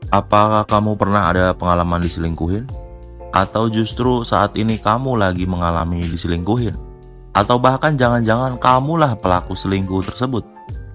Apakah kamu pernah ada pengalaman diselingkuhin? Atau justru saat ini kamu lagi mengalami diselingkuhin? Atau bahkan jangan-jangan kamulah pelaku selingkuh tersebut?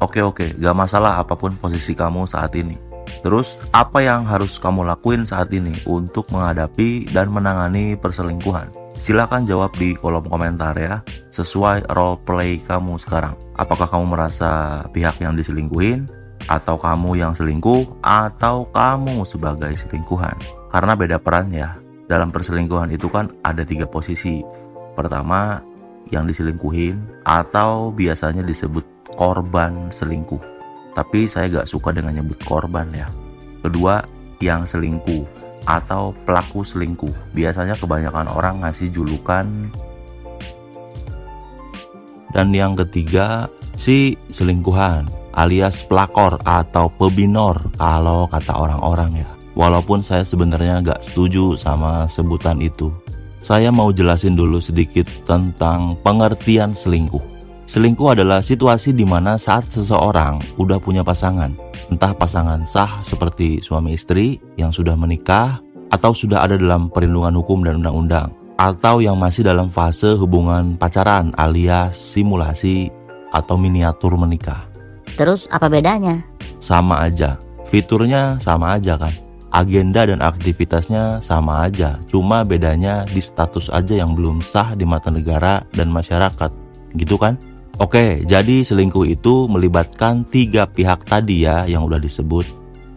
Oke, gak masalah apapun posisi kamu saat ini. Terus, apa yang harus kamu lakuin saat ini untuk menghadapi dan menangani perselingkuhan? Silakan jawab di kolom komentar ya, sesuai role play kamu sekarang. Apakah kamu merasa pihak yang diselingkuhin? Atau kamu yang selingkuh? Atau kamu sebagai selingkuhan? Karena beda peran ya. Dalam perselingkuhan itu kan ada 3 posisi. Pertama, yang diselingkuhin atau biasanya disebut korban selingkuh. Tapi saya gak suka dengan nyebut korban ya. Kedua, yang selingkuh atau pelaku selingkuh. Biasanya kebanyakan orang ngasih julukan. Dan yang ketiga, si selingkuhan alias pelakor atau pebinor kalau kata orang-orang ya. Walaupun saya sebenarnya gak setuju sama sebutan itu. Saya mau jelasin dulu sedikit tentang pengertian selingkuh. Selingkuh adalah situasi di mana saat seseorang udah punya pasangan, entah pasangan sah seperti suami istri yang sudah menikah atau sudah ada dalam perlindungan hukum dan undang-undang, atau yang masih dalam fase hubungan pacaran alias simulasi atau miniatur menikah. Terus apa bedanya? Sama aja, fiturnya sama aja kan. Agenda dan aktivitasnya sama aja, cuma bedanya di status aja yang belum sah di mata negara dan masyarakat, gitu kan? Oke, jadi selingkuh itu melibatkan 3 pihak tadi ya yang udah disebut.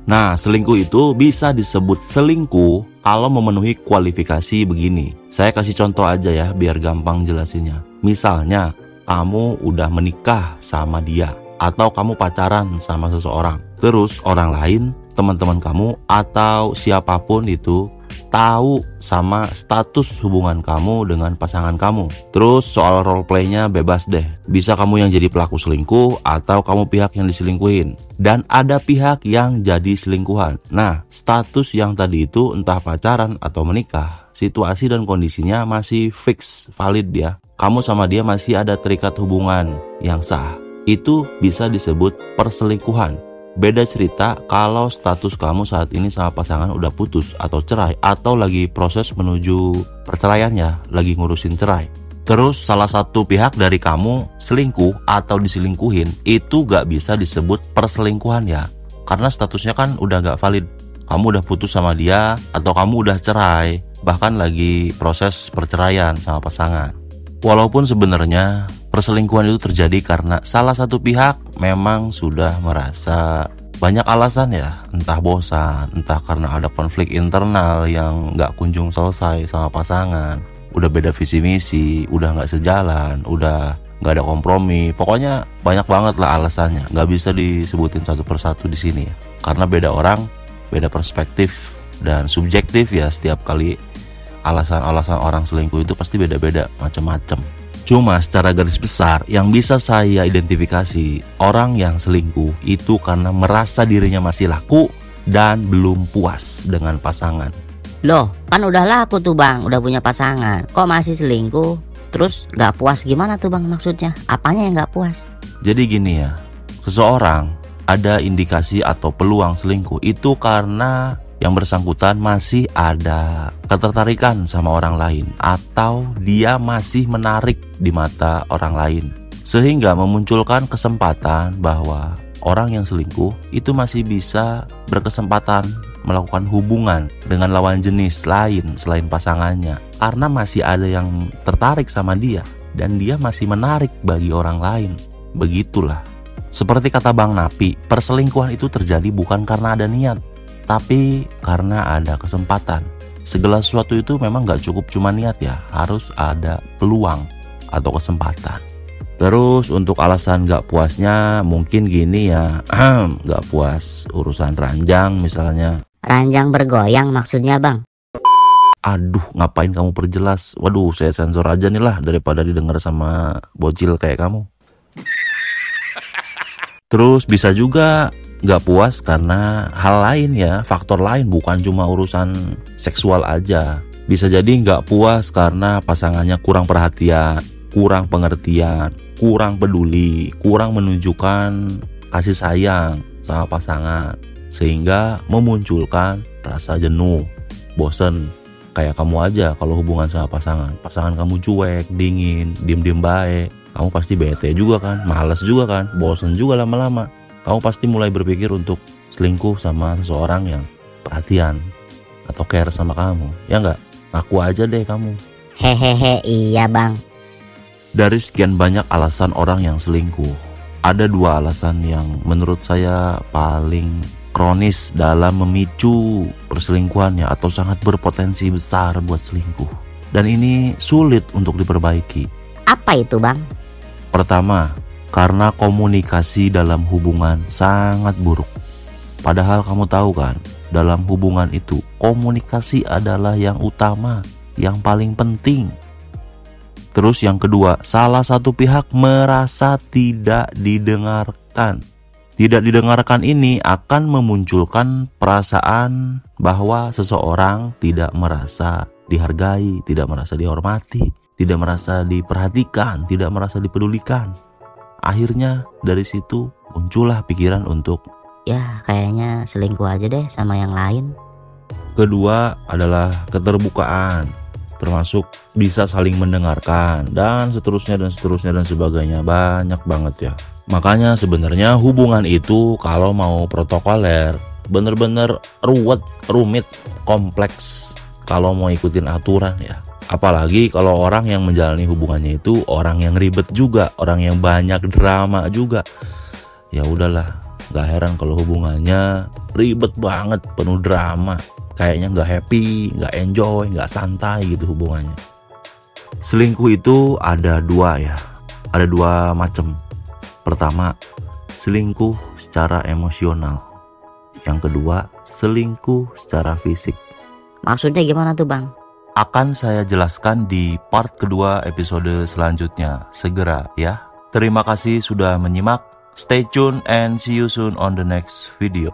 Nah, selingkuh itu bisa disebut selingkuh kalau memenuhi kualifikasi begini. Saya kasih contoh aja ya biar gampang jelasinnya. Misalnya, kamu udah menikah sama dia atau kamu pacaran sama seseorang. Terus orang lain, teman-teman kamu atau siapapun itu tahu sama status hubungan kamu dengan pasangan kamu. Terus soal role playnya bebas deh. Bisa kamu yang jadi pelaku selingkuh atau kamu pihak yang diselingkuhin. Dan ada pihak yang jadi selingkuhan. Nah, status yang tadi itu entah pacaran atau menikah, situasi dan kondisinya masih fix, valid ya. Kamu sama dia masih ada terikat hubungan yang sah. Itu bisa disebut perselingkuhan. Beda cerita kalau status kamu saat ini sama pasangan udah putus atau cerai atau lagi proses menuju perceraian ya, lagi ngurusin cerai. Terus salah satu pihak dari kamu selingkuh atau diselingkuhin, itu gak bisa disebut perselingkuhan ya. Karena statusnya kan udah gak valid. Kamu udah putus sama dia atau kamu udah cerai, bahkan lagi proses perceraian sama pasangan. Walaupun sebenarnya perselingkuhan itu terjadi karena salah satu pihak memang sudah merasa banyak alasan ya, entah bosan, entah karena ada konflik internal yang gak kunjung selesai sama pasangan, udah beda visi misi, udah gak sejalan, udah gak ada kompromi, pokoknya banyak banget lah alasannya, gak bisa disebutin satu persatu di sini ya, karena beda orang, beda perspektif dan subjektif ya. Setiap kali alasan-alasan orang selingkuh itu pasti beda-beda, macam-macam. Cuma secara garis besar yang bisa saya identifikasi, orang yang selingkuh itu karena merasa dirinya masih laku dan belum puas dengan pasangan. Loh, kan udah laku tuh bang, udah punya pasangan, kok masih selingkuh? Terus gak puas gimana tuh bang maksudnya? Apanya yang gak puas? Jadi gini ya, seseorang ada indikasi atau peluang selingkuh itu karena yang bersangkutan masih ada ketertarikan sama orang lain atau dia masih menarik di mata orang lain, sehingga memunculkan kesempatan bahwa orang yang selingkuh itu masih bisa berkesempatan melakukan hubungan dengan lawan jenis lain selain pasangannya, karena masih ada yang tertarik sama dia dan dia masih menarik bagi orang lain. Begitulah. Seperti kata Bang Napi, perselingkuhan itu terjadi bukan karena ada niat, tapi karena ada kesempatan. Segala sesuatu itu memang gak cukup cuma niat ya, harus ada peluang atau kesempatan. Terus untuk alasan gak puasnya mungkin gini ya, gak puas urusan ranjang misalnya. Ranjang bergoyang maksudnya bang? Aduh, ngapain kamu perjelas? Waduh, saya sensor aja nih lah daripada didengar sama bocil kayak kamu. Terus bisa juga gak puas karena hal lain ya, faktor lain, bukan cuma urusan seksual aja. Bisa jadi gak puas karena pasangannya kurang perhatian, kurang pengertian, kurang peduli, kurang menunjukkan kasih sayang sama pasangan. sehingga memunculkan rasa jenuh, bosen. Kayak kamu aja kalau hubungan sama pasangan kamu cuek, dingin, diem-diem baik, kamu pasti bete juga kan, malas juga kan, bosen juga lama-lama. Kamu pasti mulai berpikir untuk selingkuh sama seseorang yang perhatian atau care sama kamu, ya nggak? Ngaku aja deh kamu. Hehehe, iya bang. Dari sekian banyak alasan orang yang selingkuh, ada 2 alasan yang menurut saya paling kronis dalam memicu perselingkuhannya atau sangat berpotensi besar buat selingkuh. Dan ini sulit untuk diperbaiki. Apa itu bang? Pertama, karena komunikasi dalam hubungan sangat buruk. Padahal kamu tahu kan, dalam hubungan itu komunikasi adalah yang utama, yang paling penting. Terus yang kedua, salah satu pihak merasa tidak didengarkan. Tidak didengarkan ini akan memunculkan perasaan bahwa seseorang tidak merasa dihargai, tidak merasa dihormati, tidak merasa diperhatikan, tidak merasa dipedulikan. Akhirnya dari situ muncullah pikiran untuk Ya kayaknya selingkuh aja deh sama yang lain. Kedua adalah keterbukaan, termasuk bisa saling mendengarkan dan seterusnya dan sebagainya. Banyak banget ya. Makanya sebenarnya hubungan itu kalau mau protokoler bener-bener rumit, kompleks kalau mau ikutin aturan ya. Apalagi kalau orang yang menjalani hubungannya itu orang yang ribet juga, orang yang banyak drama juga. Ya udahlah, gak heran kalau hubungannya ribet banget, penuh drama. Kayaknya gak happy, gak enjoy, gak santai gitu hubungannya. Selingkuh itu ada 2 ya, ada 2 macam. Pertama, selingkuh secara emosional. Yang kedua, selingkuh secara fisik. Maksudnya gimana tuh bang? Akan saya jelaskan di part kedua episode selanjutnya. Segera ya. Terima kasih sudah menyimak. Stay tune and see you soon on the next video.